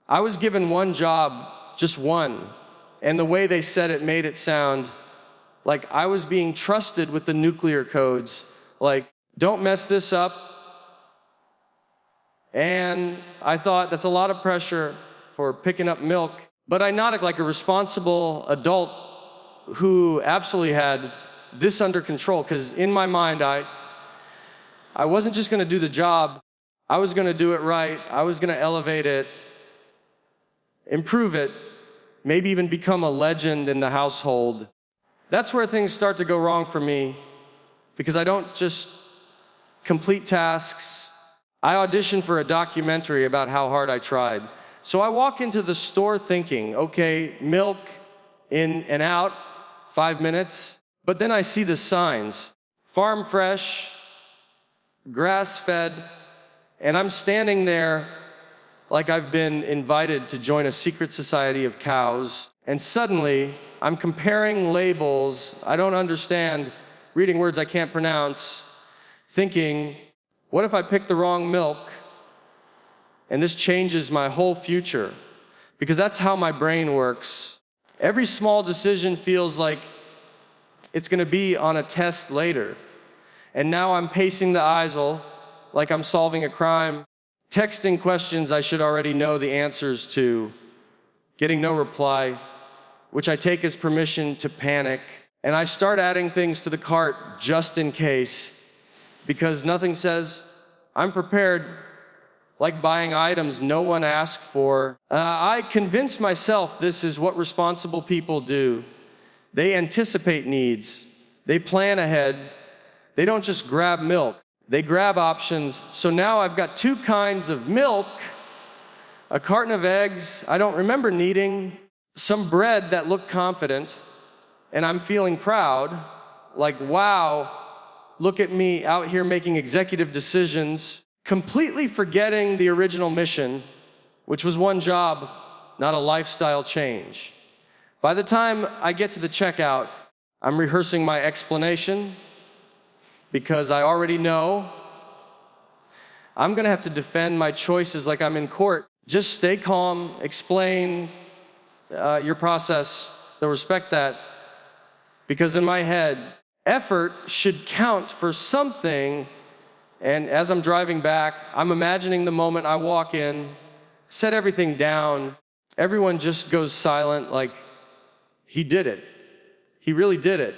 I was given one job, just one, and the way they said it made it sound like I was being trusted with the nuclear codes, like, don't mess this up. And I thought, that's a lot of pressure for picking up milk. But I nodded like a responsible adult who absolutely had this under control, because in my mind, I wasn't just gonna do the job, I was gonna do it right, I was gonna elevate it, improve it, maybe even become a legend in the household. That's where things start to go wrong for me, because I don't just complete tasks. I auditioned for a documentary about how hard I tried. So I walk into the store thinking, okay, milk, in and out, 5 minutes. But then I see the signs, farm fresh, grass fed, and I'm standing there like I've been invited to join a secret society of cows. And suddenly, I'm comparing labels I don't understand, reading words I can't pronounce, thinking, what if I pick the wrong milk and this changes my whole future? Because that's how my brain works. Every small decision feels like it's gonna be on a test later. And now I'm pacing the aisle like I'm solving a crime, texting questions I should already know the answers to, getting no reply, which I take as permission to panic. And I start adding things to the cart just in case, because nothing says I'm prepared like buying items no one asked for. I convince myself this is what responsible people do. They anticipate needs. They plan ahead. They don't just grab milk. They grab options. So now I've got 2 kinds of milk, a carton of eggs I don't remember needing, some bread that looked confident, and I'm feeling proud, like, wow, look at me out here making executive decisions, completely forgetting the original mission, which was one job, not a lifestyle change. By the time I get to the checkout, I'm rehearsing my explanation, because I already know I'm gonna have to defend my choices like I'm in court. Just stay calm, explain your process, they'll respect that. Because in my head, effort should count for something, and as I'm driving back, I'm imagining the moment I walk in, set everything down, everyone just goes silent like, he did it. He really did it.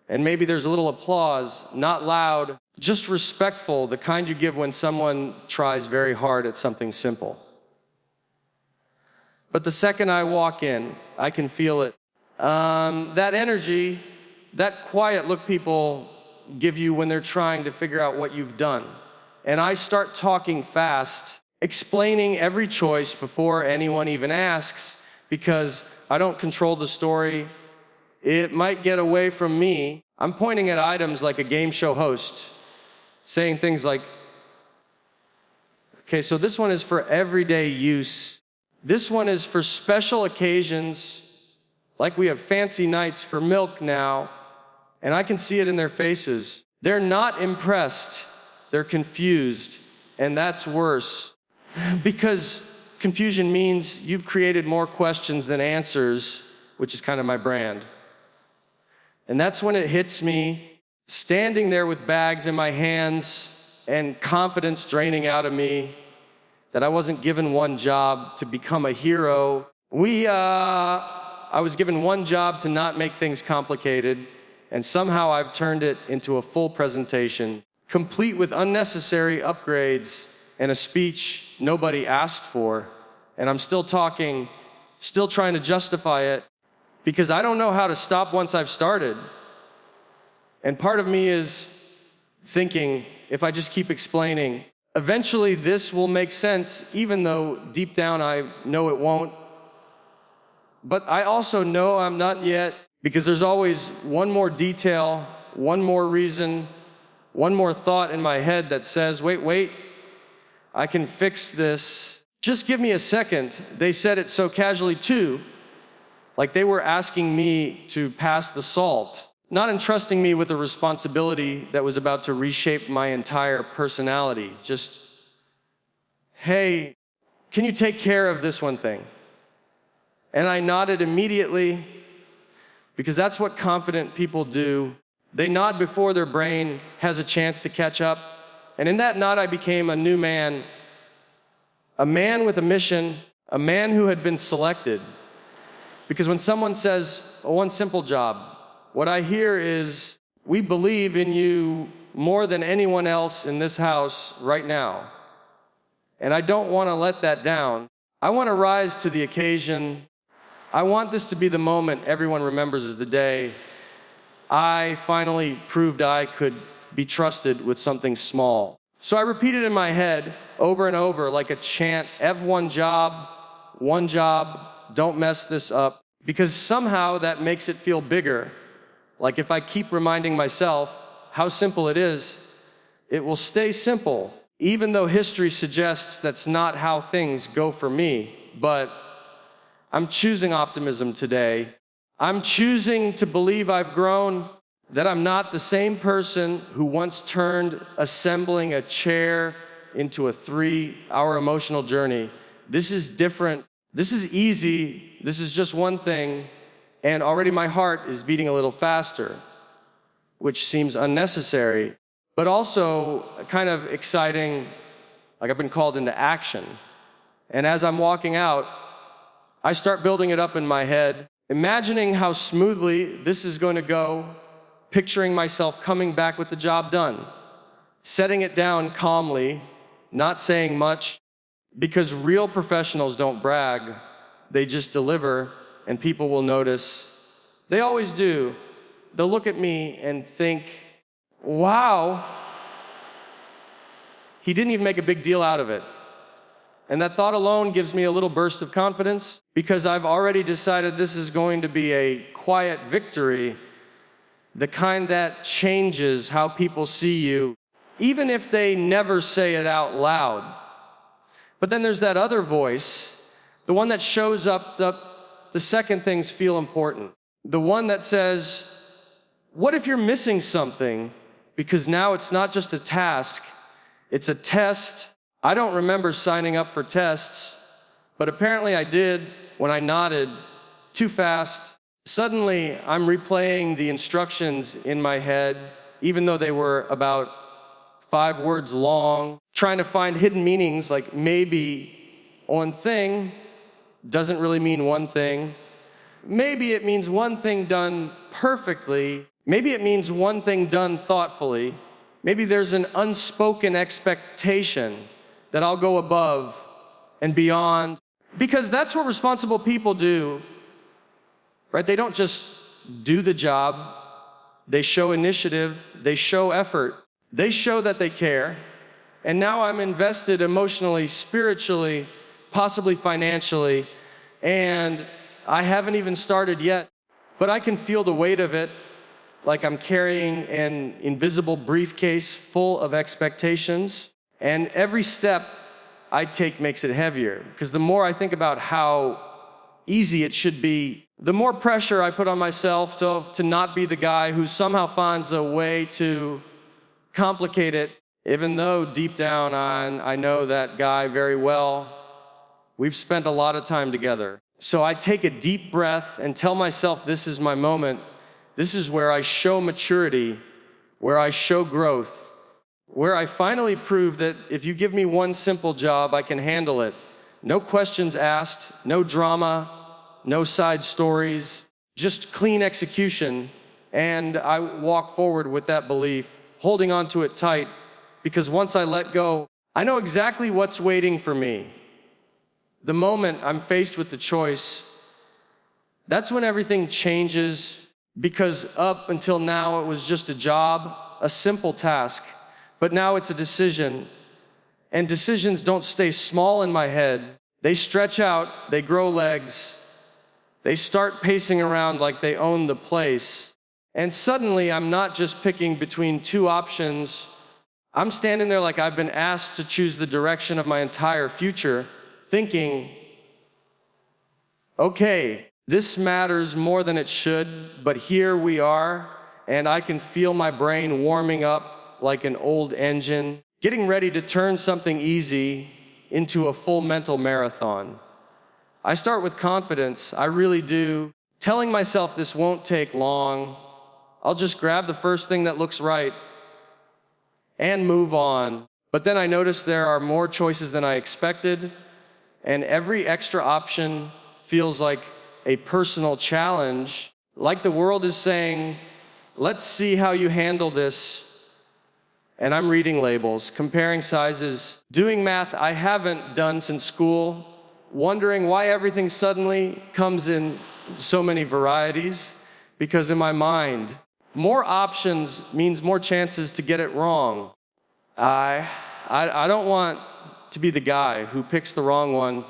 And maybe there's a little applause, not loud, just respectful, the kind you give when someone tries very hard at something simple. But the second I walk in, I can feel it. That energy, that quiet look people give you when they're trying to figure out what you've done. And I start talking fast, explaining every choice before anyone even asks, because I don't control the story. It might get away from me. I'm pointing at items like a game show host, saying things like, okay, so this one is for everyday use. This one is for special occasions, like we have fancy nights for milk now, and I can see it in their faces. They're not impressed, they're confused, and that's worse. Because confusion means you've created more questions than answers, which is kind of my brand. And that's when it hits me, standing there with bags in my hands and confidence draining out of me, that I wasn't given one job to become a hero. I was given one job to not make things complicated, and somehow I've turned it into a full presentation, complete with unnecessary upgrades and a speech nobody asked for. And I'm still talking, still trying to justify it, because I don't know how to stop once I've started. And part of me is thinking, if I just keep explaining, eventually this will make sense, even though deep down I know it won't. But I also know I'm not yet, because there's always one more detail, one more reason, one more thought in my head that says, wait, I can fix this. Just give me a second. They said it so casually too, like they were asking me to pass the salt, not entrusting me with a responsibility that was about to reshape my entire personality. Just, hey, can you take care of this one thing? And I nodded immediately, because that's what confident people do. They nod before their brain has a chance to catch up. And in that nod, I became a new man, a man with a mission, a man who had been selected. Because when someone says, one simple job, what I hear is, we believe in you more than anyone else in this house right now. And I don't want to let that down. I want to rise to the occasion. I want this to be the moment everyone remembers as the day I finally proved I could be trusted with something small. So I repeated in my head over and over like a chant, Ev one job, don't mess this up. Because somehow that makes it feel bigger. Like if I keep reminding myself how simple it is, it will stay simple, even though history suggests that's not how things go for me. But I'm choosing optimism today. I'm choosing to believe I've grown, that I'm not the same person who once turned assembling a chair into a 3-hour emotional journey. This is different. This is easy. This is just one thing. And already my heart is beating a little faster, which seems unnecessary, but also kind of exciting, like I've been called into action. And as I'm walking out, I start building it up in my head, imagining how smoothly this is going to go, picturing myself coming back with the job done, setting it down calmly, not saying much, because real professionals don't brag, they just deliver, and people will notice. They always do. They'll look at me and think, wow, he didn't even make a big deal out of it. And that thought alone gives me a little burst of confidence, because I've already decided this is going to be a quiet victory, the kind that changes how people see you, even if they never say it out loud. But then there's that other voice, the one that shows up the second things feel important. The one that says, what if you're missing something? Because now it's not just a task, it's a test. I don't remember signing up for tests, but apparently I did when I nodded too fast. Suddenly, I'm replaying the instructions in my head, even though they were about 5 words long, trying to find hidden meanings, like maybe one thing doesn't really mean one thing. Maybe it means one thing done perfectly. Maybe it means one thing done thoughtfully. Maybe there's an unspoken expectation that I'll go above and beyond. Because that's what responsible people do, right? They don't just do the job. They show initiative. They show effort. They show that they care. And now I'm invested emotionally, spiritually, possibly financially, and I haven't even started yet, but I can feel the weight of it, like I'm carrying an invisible briefcase full of expectations, and every step I take makes it heavier, because the more I think about how easy it should be, the more pressure I put on myself to not be the guy who somehow finds a way to complicate it, even though deep down I know that guy very well. We've spent a lot of time together. So I take a deep breath and tell myself this is my moment. This is where I show maturity, where I show growth, where I finally prove that if you give me one simple job, I can handle it. No questions asked, no drama, no side stories, just clean execution. And I walk forward with that belief, holding on to it tight, because once I let go, I know exactly what's waiting for me. The moment I'm faced with the choice, that's when everything changes, because up until now it was just a job, a simple task, but now it's a decision. And decisions don't stay small in my head. They stretch out, they grow legs, they start pacing around like they own the place. And suddenly I'm not just picking between 2 options. I'm standing there like I've been asked to choose the direction of my entire future, thinking, okay, this matters more than it should, but here we are, and I can feel my brain warming up like an old engine, getting ready to turn something easy into a full mental marathon. I start with confidence, I really do, telling myself this won't take long. I'll just grab the first thing that looks right and move on. But then I notice there are more choices than I expected, and every extra option feels like a personal challenge, like the world is saying, let's see how you handle this. And I'm reading labels, comparing sizes, doing math I haven't done since school, wondering why everything suddenly comes in so many varieties, because in my mind, more options means more chances to get it wrong. I don't want to be the guy who picks the wrong one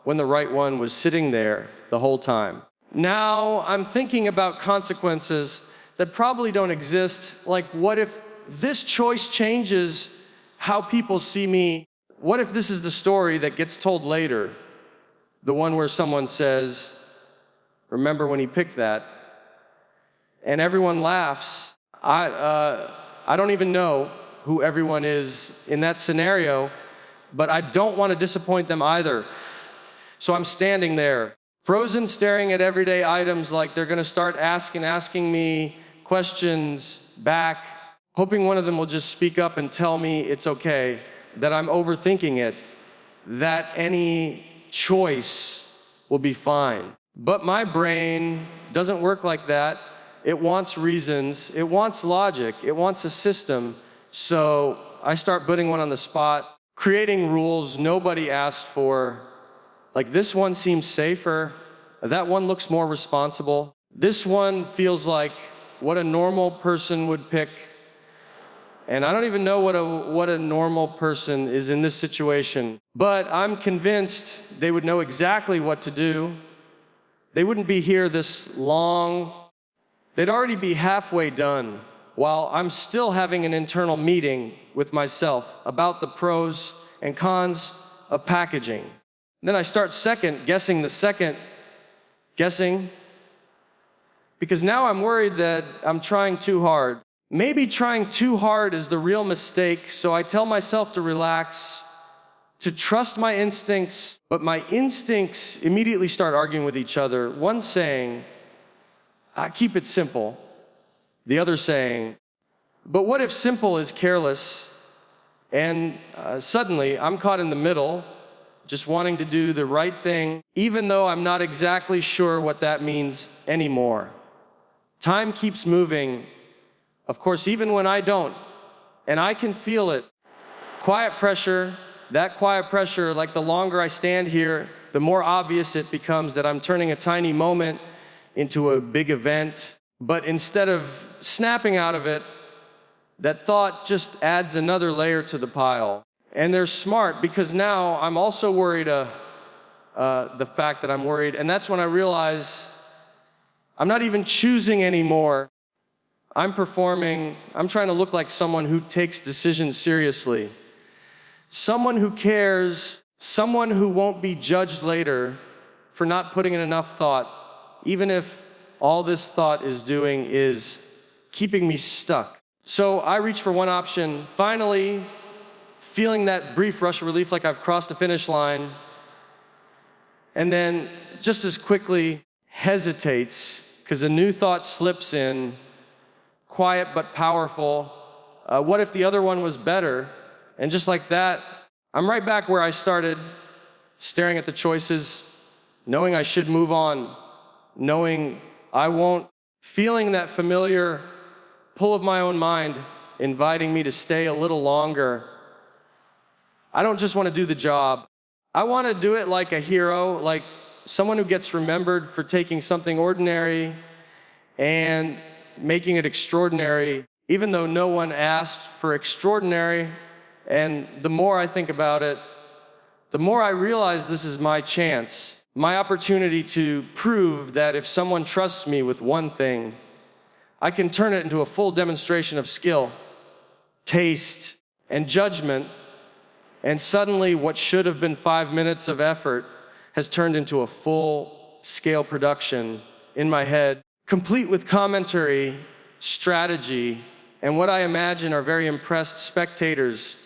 when the right one was sitting there the whole time. Now I'm thinking about consequences that probably don't exist, like what if this choice changes how people see me? What if this is the story that gets told later? The one where someone says, remember when he picked that? And everyone laughs. I don't even know who everyone is in that scenario, but I don't want to disappoint them either. So I'm standing there, frozen, staring at everyday items like they're going to start asking me questions back, hoping one of them will just speak up and tell me it's okay, that I'm overthinking it, that any choice will be fine. But my brain doesn't work like that. It wants reasons, it wants logic, it wants a system. So I start putting one on the spot, creating rules nobody asked for. Like, this one seems safer, that one looks more responsible. This one feels like what a normal person would pick. And I don't even know what a normal person is in this situation. But I'm convinced they would know exactly what to do. They wouldn't be here this long. They'd already be halfway done while I'm still having an internal meeting with myself about the pros and cons of packaging. Then I start second-guessing the second-guessing, because now I'm worried that I'm trying too hard. Maybe trying too hard is the real mistake, so I tell myself to relax, to trust my instincts, but my instincts immediately start arguing with each other. One saying, keep it simple. The other saying, but what if simple is careless? And suddenly I'm caught in the middle, just wanting to do the right thing, even though I'm not exactly sure what that means anymore. Time keeps moving, of course, even when I don't, and I can feel it. Quiet pressure, that quiet pressure, like the longer I stand here, the more obvious it becomes that I'm turning a tiny moment into a big event. But instead of snapping out of it, that thought just adds another layer to the pile. And they're smart, because now I'm also worried, the fact that I'm worried, and that's when I realize I'm not even choosing anymore. I'm performing, I'm trying to look like someone who takes decisions seriously. Someone who cares, someone who won't be judged later for not putting in enough thought, even if all this thought is doing is keeping me stuck. So I reach for one option, finally feeling that brief rush of relief like I've crossed a finish line, and then just as quickly hesitates because a new thought slips in, quiet but powerful. What if the other one was better? And just like that, I'm right back where I started, staring at the choices, knowing I should move on, knowing I won't, feeling that familiar pull of my own mind, inviting me to stay a little longer. I don't just want to do the job. I want to do it like a hero, like someone who gets remembered for taking something ordinary and making it extraordinary, even though no one asked for extraordinary. And the more I think about it, the more I realize this is my chance, my opportunity to prove that if someone trusts me with one thing, I can turn it into a full demonstration of skill, taste, and judgment. And suddenly what should have been 5 minutes of effort has turned into a full-scale production in my head, complete with commentary, strategy, and what I imagine are very impressed spectators,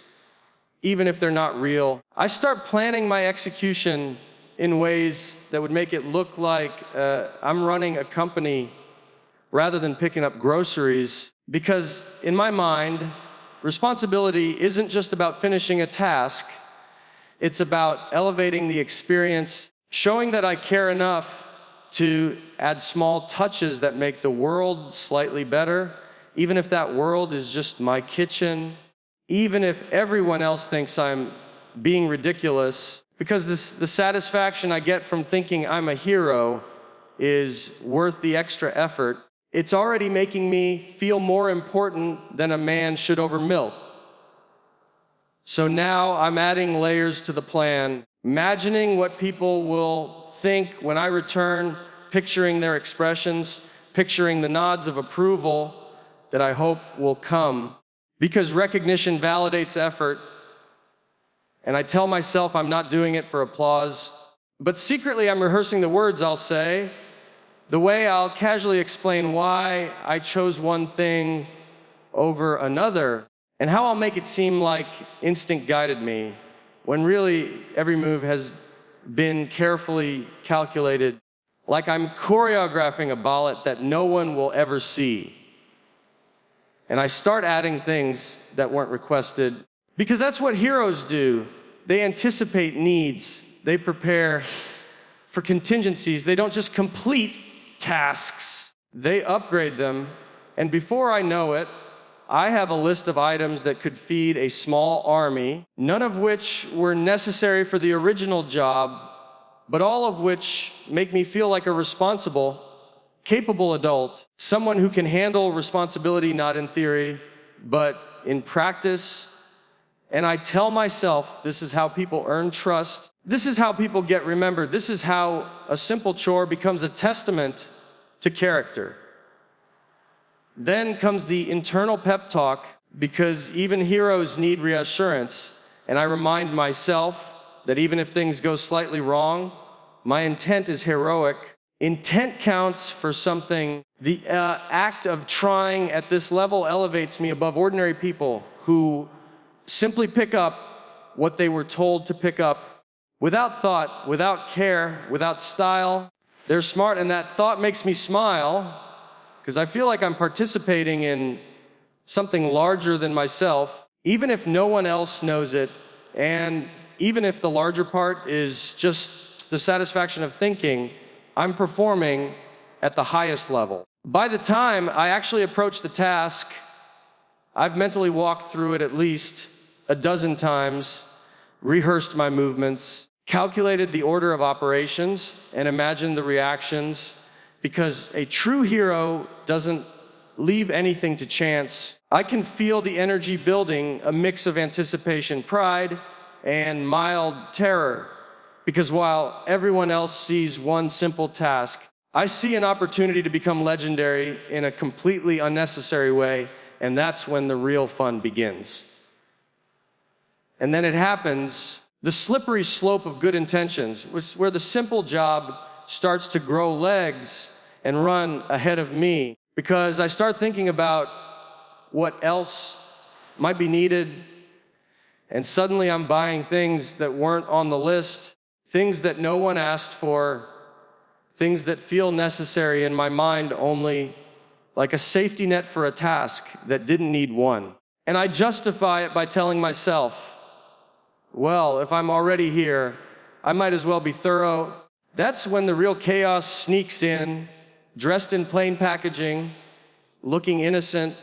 even if they're not real. I start planning my execution in ways that would make it look like I'm running a company rather than picking up groceries, because in my mind, responsibility isn't just about finishing a task, it's about elevating the experience, showing that I care enough to add small touches that make the world slightly better, even if that world is just my kitchen, even if everyone else thinks I'm being ridiculous, because the satisfaction I get from thinking I'm a hero is worth the extra effort. It's already making me feel more important than a man should over milk. So now I'm adding layers to the plan, imagining what people will think when I return, picturing their expressions, picturing the nods of approval that I hope will come. Because recognition validates effort, and I tell myself I'm not doing it for applause, but secretly I'm rehearsing the words I'll say, the way I'll casually explain why I chose one thing over another, and how I'll make it seem like instinct guided me, when really every move has been carefully calculated, like I'm choreographing a ballet that no one will ever see. And I start adding things that weren't requested, because that's what heroes do. They anticipate needs, they prepare for contingencies, they don't just complete tasks, they upgrade them, and before I know it, I have a list of items that could feed a small army, none of which were necessary for the original job, but all of which make me feel like a responsible, capable adult, someone who can handle responsibility not in theory, but in practice. And I tell myself this is how people earn trust. This is how people get remembered. This is how a simple chore becomes a testament to character. Then comes the internal pep talk, because even heroes need reassurance. And I remind myself that even if things go slightly wrong, my intent is heroic. Intent counts for something. The act of trying at this level elevates me above ordinary people who simply pick up what they were told to pick up without thought, without care, without style. They're smart, and that thought makes me smile because I feel like I'm participating in something larger than myself, even if no one else knows it, and even if the larger part is just the satisfaction of thinking, I'm performing at the highest level. By the time I actually approach the task, I've mentally walked through it at least a dozen times, rehearsed my movements, calculated the order of operations, and imagined the reactions, because a true hero doesn't leave anything to chance. I can feel the energy building, a mix of anticipation, pride, and mild terror, because while everyone else sees one simple task, I see an opportunity to become legendary in a completely unnecessary way, and that's when the real fun begins. And then it happens, the slippery slope of good intentions, where the simple job starts to grow legs and run ahead of me, because I start thinking about what else might be needed, and suddenly I'm buying things that weren't on the list, things that no one asked for, things that feel necessary in my mind only, like a safety net for a task that didn't need one. And I justify it by telling myself, well, if I'm already here, I might as well be thorough. That's when the real chaos sneaks in, dressed in plain packaging, looking innocent,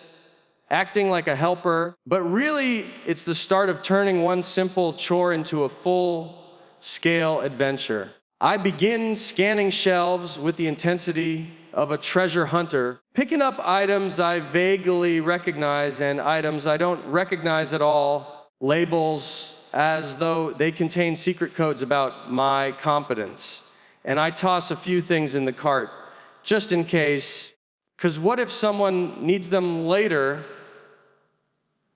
acting like a helper. But really, it's the start of turning one simple chore into a full-scale adventure. I begin scanning shelves with the intensity of a treasure hunter, picking up items I vaguely recognize and items I don't recognize at all, labels as though they contain secret codes about my competence. And I toss a few things in the cart, just in case, because what if someone needs them later?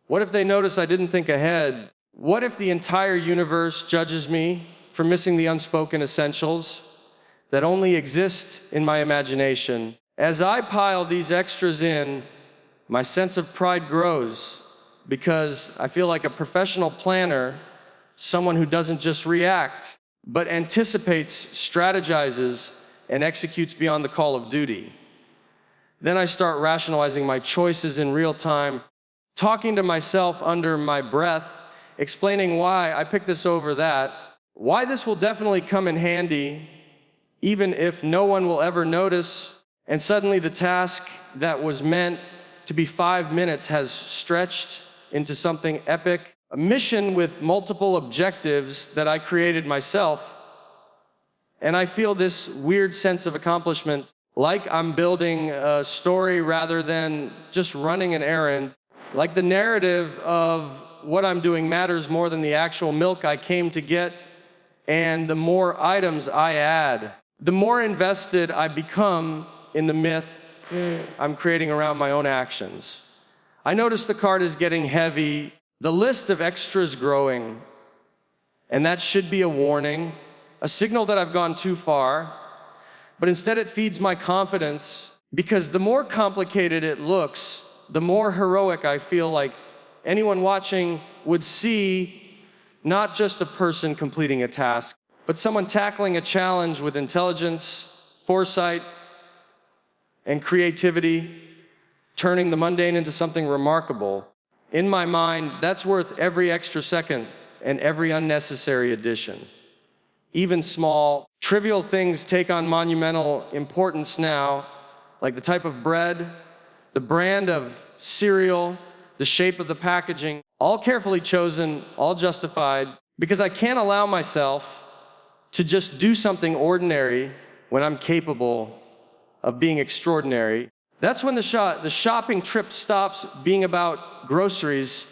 What if they notice I didn't think ahead? What if the entire universe judges me for missing the unspoken essentials that only exist in my imagination? As I pile these extras in, my sense of pride grows, because I feel like a professional planner, someone who doesn't just react, but anticipates, strategizes, and executes beyond the call of duty. Then I start rationalizing my choices in real time, talking to myself under my breath, explaining why I picked this over that, why this will definitely come in handy, even if no one will ever notice, and suddenly the task that was meant to be 5 minutes has stretched into something epic, a mission with multiple objectives that I created myself. And I feel this weird sense of accomplishment, like I'm building a story rather than just running an errand, like the narrative of what I'm doing matters more than the actual milk I came to get, and the more items I add, the more invested I become in the myth I'm creating around my own actions. I notice the cart is getting heavy, the list of extras growing, and that should be a warning, a signal that I've gone too far, but instead it feeds my confidence, because the more complicated it looks, the more heroic I feel like anyone watching would see not just a person completing a task, but someone tackling a challenge with intelligence, foresight, and creativity, turning the mundane into something remarkable. In my mind, that's worth every extra second and every unnecessary addition. Even small, trivial things take on monumental importance now, like the type of bread, the brand of cereal, the shape of the packaging, all carefully chosen, all justified, because I can't allow myself to just do something ordinary when I'm capable of being extraordinary. That's when the shopping trip stops being about groceries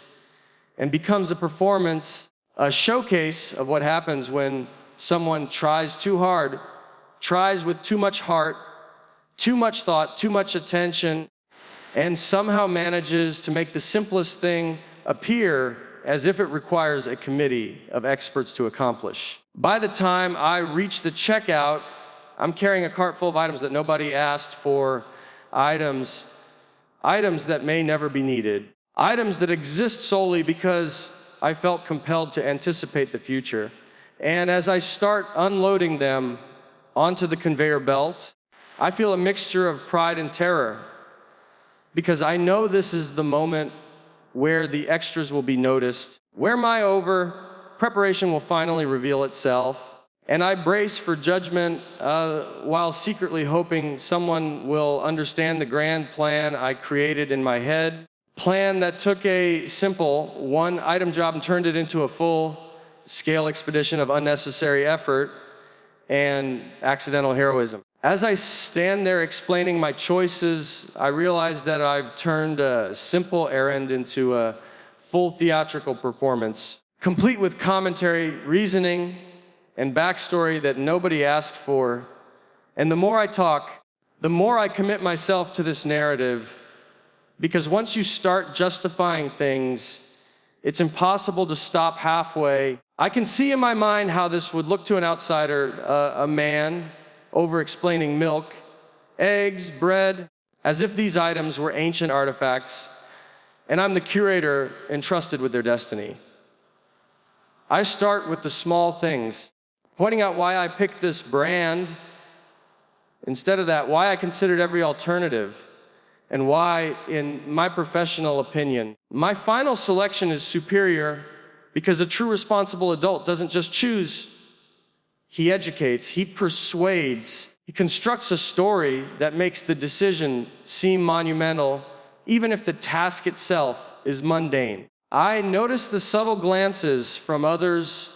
and becomes a performance, a showcase of what happens when someone tries too hard, tries with too much heart, too much thought, too much attention, and somehow manages to make the simplest thing appear as if it requires a committee of experts to accomplish. By the time I reach the checkout, I'm carrying a cart full of items that nobody asked for, items that may never be needed, items that exist solely because I felt compelled to anticipate the future. And as I start unloading them onto the conveyor belt, I feel a mixture of pride and terror, because I know this is the moment where the extras will be noticed, where my preparation will finally reveal itself, and I brace for judgment while secretly hoping someone will understand the grand plan I created in my head, plan that took a simple one-item job and turned it into a full-scale expedition of unnecessary effort and accidental heroism. As I stand there explaining my choices, I realize that I've turned a simple errand into a full theatrical performance, complete with commentary, reasoning, and backstory that nobody asked for. And the more I talk, the more I commit myself to this narrative, because once you start justifying things, it's impossible to stop halfway. I can see in my mind how this would look to an outsider, a man over-explaining milk, eggs, bread, as if these items were ancient artifacts, and I'm the curator entrusted with their destiny. I start with the small things, pointing out why I picked this brand. Instead of that, why I considered every alternative, and why, in my professional opinion, my final selection is superior, because a true responsible adult doesn't just choose. He educates, he persuades, he constructs a story that makes the decision seem monumental, even if the task itself is mundane. I notice the subtle glances from others,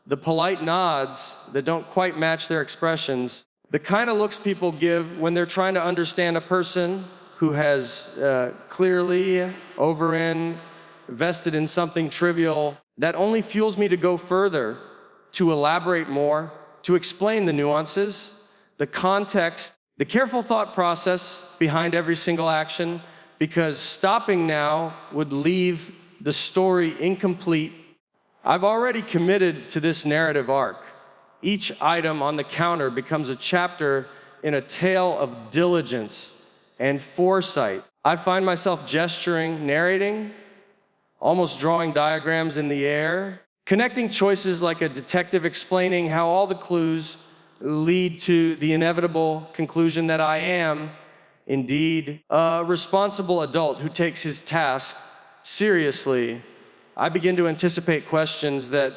the polite nods that don't quite match their expressions, the kind of looks people give when they're trying to understand a person who has clearly invested in something trivial that only fuels me to go further, to elaborate more, to explain the nuances, the context, the careful thought process behind every single action, because stopping now would leave the story incomplete. I've already committed to this narrative arc. Each item on the counter becomes a chapter in a tale of diligence and foresight. I find myself gesturing, narrating, almost drawing diagrams in the air, connecting choices like a detective explaining how all the clues lead to the inevitable conclusion that I am, indeed, a responsible adult who takes his task seriously. I begin to anticipate questions that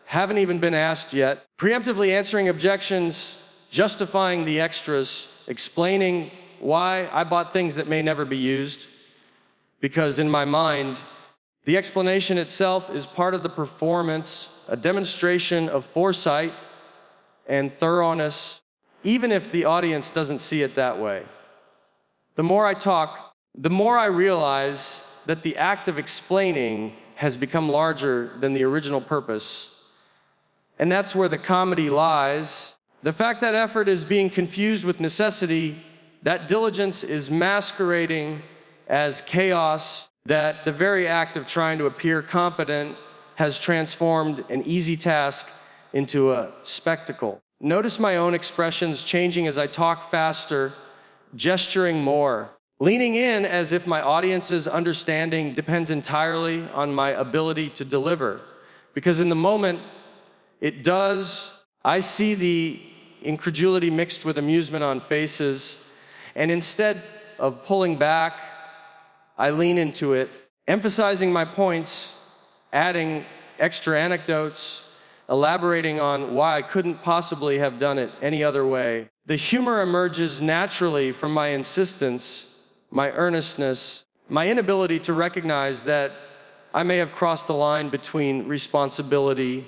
haven't even been asked yet, preemptively answering objections, justifying the extras, explaining why I bought things that may never be used, because in my mind, the explanation itself is part of the performance, a demonstration of foresight and thoroughness, even if the audience doesn't see it that way. The more I talk, the more I realize that the act of explaining has become larger than the original purpose. And that's where the comedy lies. The fact that effort is being confused with necessity, that diligence is masquerading as chaos, that the very act of trying to appear competent has transformed an easy task into a spectacle. Notice my own expressions changing as I talk faster, gesturing more, leaning in as if my audience's understanding depends entirely on my ability to deliver. Because in the moment, it does. I see the incredulity mixed with amusement on faces, and instead of pulling back, I lean into it, emphasizing my points, adding extra anecdotes, elaborating on why I couldn't possibly have done it any other way. The humor emerges naturally from my insistence, my earnestness, my inability to recognize that I may have crossed the line between responsibility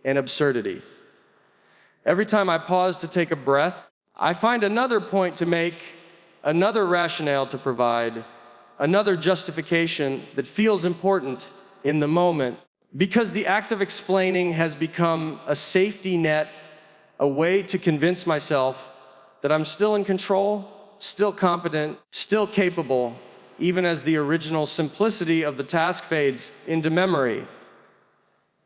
and absurdity. Every time I pause to take a breath, I find another point to make, another rationale to provide, another justification that feels important in the moment, because the act of explaining has become a safety net, a way to convince myself that I'm still in control, still competent, still capable, even as the original simplicity of the task fades into memory.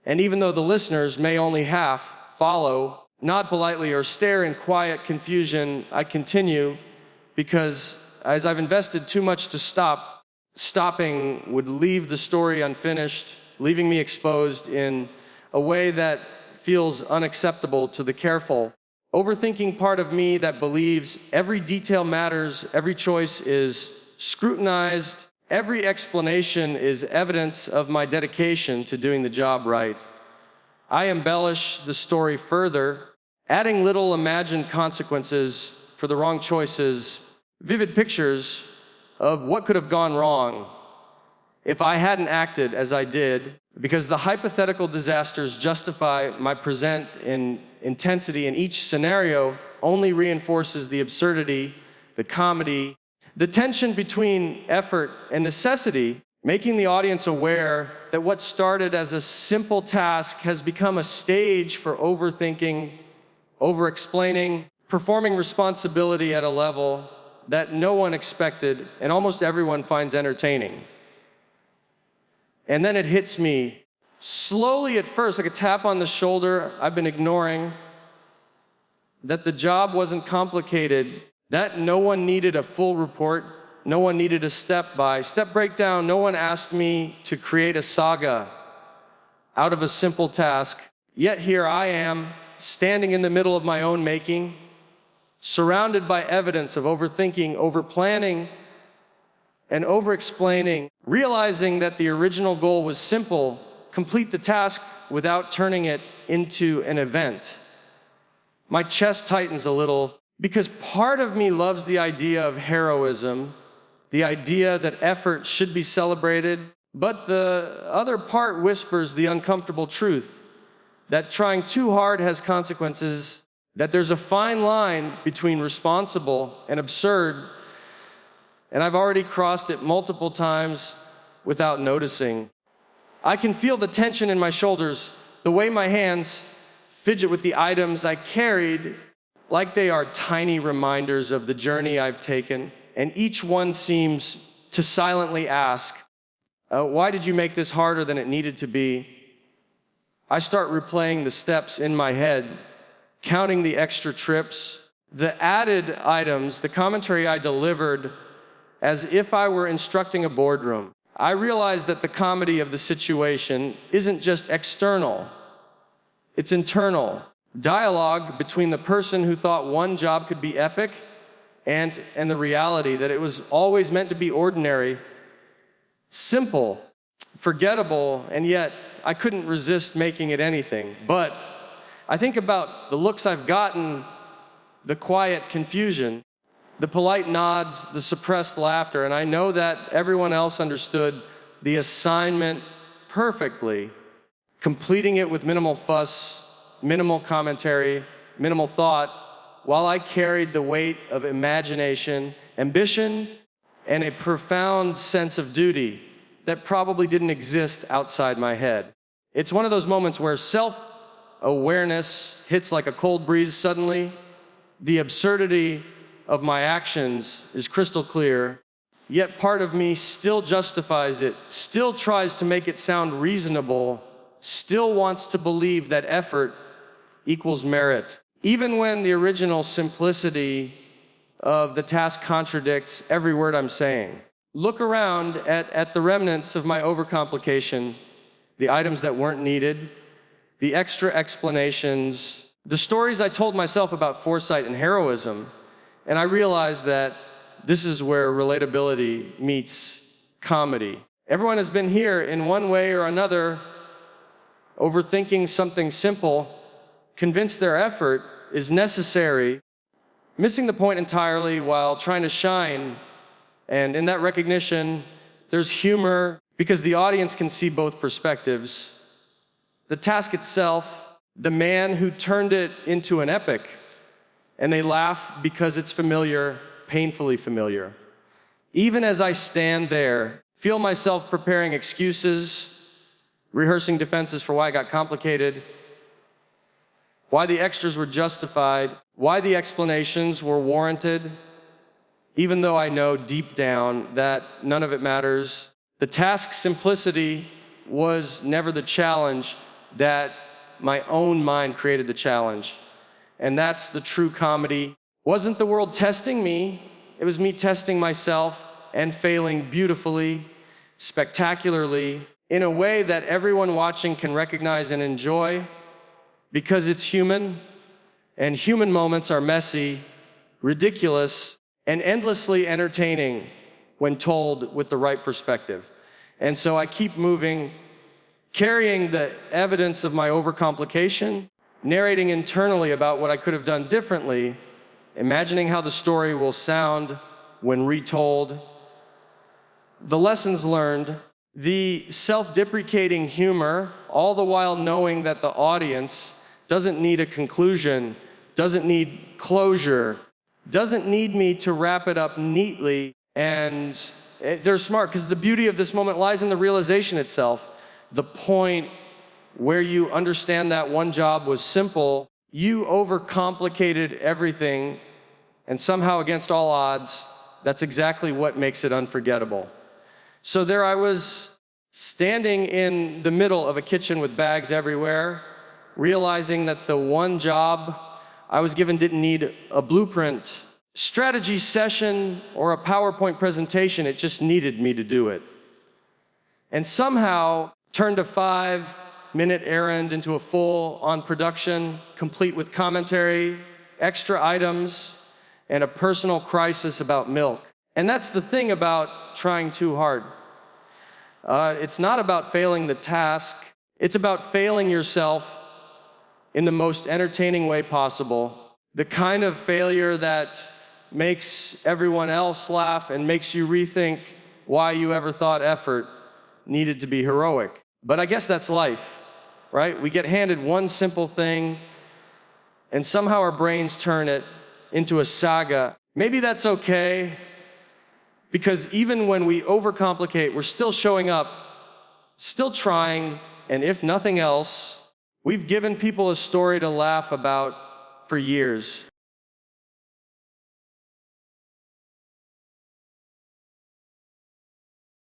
And even though the listeners may only half follow, nod politely, or stare in quiet confusion, I continue because as I've invested too much to stop, stopping would leave the story unfinished, leaving me exposed in a way that feels unacceptable to the careful, overthinking part of me that believes every detail matters, every choice is scrutinized, every explanation is evidence of my dedication to doing the job right. I embellish the story further, adding little imagined consequences for the wrong choices, vivid pictures of what could have gone wrong if I hadn't acted as I did, because the hypothetical disasters justify my present in intensity in each scenario only reinforces the absurdity, the comedy, the tension between effort and necessity, making the audience aware that what started as a simple task has become a stage for overthinking, overexplaining, performing responsibility at a level that no one expected and almost everyone finds entertaining. And then it hits me slowly at first, like a tap on the shoulder I've been ignoring, that the job wasn't complicated, that no one needed a full report, no one needed a step-by-step breakdown, no one asked me to create a saga out of a simple task. Yet here I am, standing in the middle of my own making, surrounded by evidence of overthinking, overplanning, and overexplaining, realizing that the original goal was simple: complete the task without turning it into an event. My chest tightens a little because part of me loves the idea of heroism, the idea that effort should be celebrated, but the other part whispers the uncomfortable truth that trying too hard has consequences, that there's a fine line between responsible and absurd, and I've already crossed it multiple times without noticing. I can feel the tension in my shoulders, the way my hands fidget with the items I carried, like they are tiny reminders of the journey I've taken, and each one seems to silently ask, why did you make this harder than it needed to be? I start replaying the steps in my head, counting the extra trips, the added items, the commentary I delivered, as if I were instructing a boardroom. I realized that the comedy of the situation isn't just external, it's internal. Dialogue between the person who thought one job could be epic and the reality that it was always meant to be ordinary, simple, forgettable, and yet I couldn't resist making it anything. But I think about the looks I've gotten, the quiet confusion, the polite nods, the suppressed laughter, and I know that everyone else understood the assignment perfectly, completing it with minimal fuss, minimal commentary, minimal thought, while I carried the weight of imagination, ambition, and a profound sense of duty that probably didn't exist outside my head. It's one of those moments where self-awareness hits like a cold breeze suddenly. The absurdity of my actions is crystal clear, yet part of me still justifies it, still tries to make it sound reasonable, still wants to believe that effort equals merit, even when the original simplicity of the task contradicts every word I'm saying. Look around at the remnants of my overcomplication, the items that weren't needed, the extra explanations, the stories I told myself about foresight and heroism, and I realized that this is where relatability meets comedy. Everyone has been here in one way or another, overthinking something simple, convinced their effort is necessary, missing the point entirely while trying to shine. And in that recognition, there's humor because the audience can see both perspectives. The task itself, the man who turned it into an epic, and they laugh because it's familiar, painfully familiar. Even as I stand there, feel myself preparing excuses, rehearsing defenses for why it got complicated, why the extras were justified, why the explanations were warranted, even though I know deep down that none of it matters. The task's simplicity was never the challenge, that my own mind created the challenge. And that's the true comedy. Wasn't the world testing me? It was me testing myself and failing beautifully, spectacularly, in a way that everyone watching can recognize and enjoy, because it's human, and human moments are messy, ridiculous, and endlessly entertaining when told with the right perspective. And so I keep moving, carrying the evidence of my overcomplication, narrating internally about what I could have done differently, imagining how the story will sound when retold, the lessons learned, the self-deprecating humor, all the while knowing that the audience doesn't need a conclusion, doesn't need closure, doesn't need me to wrap it up neatly. And they're smart, because the beauty of this moment lies in the realization itself. The point where you understand that one job was simple, you overcomplicated everything, and somehow against all odds, that's exactly what makes it unforgettable. So there I was, standing in the middle of a kitchen with bags everywhere, realizing that the one job I was given didn't need a blueprint, strategy session, or a PowerPoint presentation. It just needed me to do it. And somehow turned a 5-minute errand into a full-on production, complete with commentary, extra items, and a personal crisis about milk. And that's the thing about trying too hard. It's not about failing the task. It's about failing yourself in the most entertaining way possible. The kind of failure that makes everyone else laugh and makes you rethink why you ever thought effort needed to be heroic. But I guess that's life, right? We get handed one simple thing, and somehow our brains turn it into a saga. Maybe that's okay, because even when we overcomplicate, we're still showing up, still trying, and if nothing else, we've given people a story to laugh about for years.